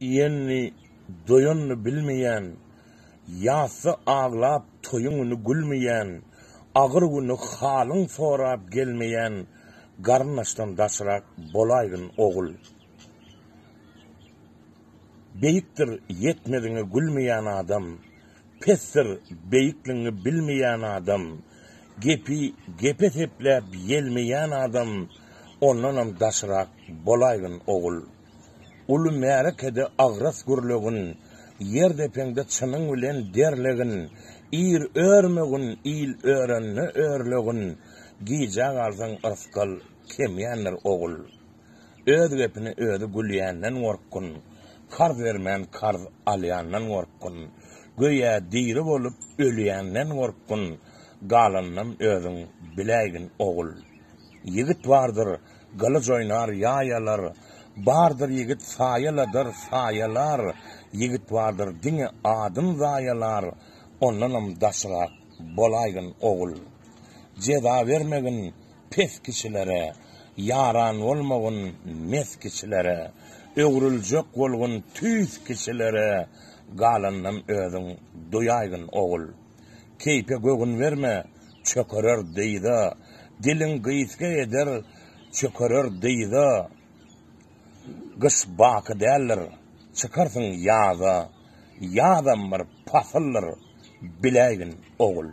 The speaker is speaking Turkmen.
yenni doyunnu bilmeyen, yası ağlap toyununu gülmeyen, ağır günü halın sorap gelmeyen, garnaştan daşırak bolaygın oğul. Beyiktir yetmediğini gülmeyen adam, pestir beyikliğini bilmeyen adam, gepe teplep yelmeyen adam, onlanam daşırak bolaygın oğul. Ulu merekede ağras gürlögün, yer depende çının bilen derlegin, ir örmögün, il öğrenni örlögün, giyecek alsan ıskal kemyenler oğul. Ödü gepini ödü gülýänden gorkkun, karz vermän karz alýandan gorkkun, göýe diri bolup ölýänden gorkkun, galanyň özüň bilägin oğul. Yigit vardır, galyj oynar ýaýalar, bardır yigit saýaladyr saýalar, yigit vardır diňe adym zaýalar, ondanam daşyrak bolaýgyn oğul. Jeda vermegin pes kişilere, yaran olmagyn mes kişilere, öwrüljek bolgun tüýs kişilere, galanyň özüň doýaýgyn oğul. Keype gögün verme, çökerer diýdi, dilin gysga eder, çökerer diýdi. Gış bakı derler, çıkarsın yaza, yazamır pasılır, bilägin oğul.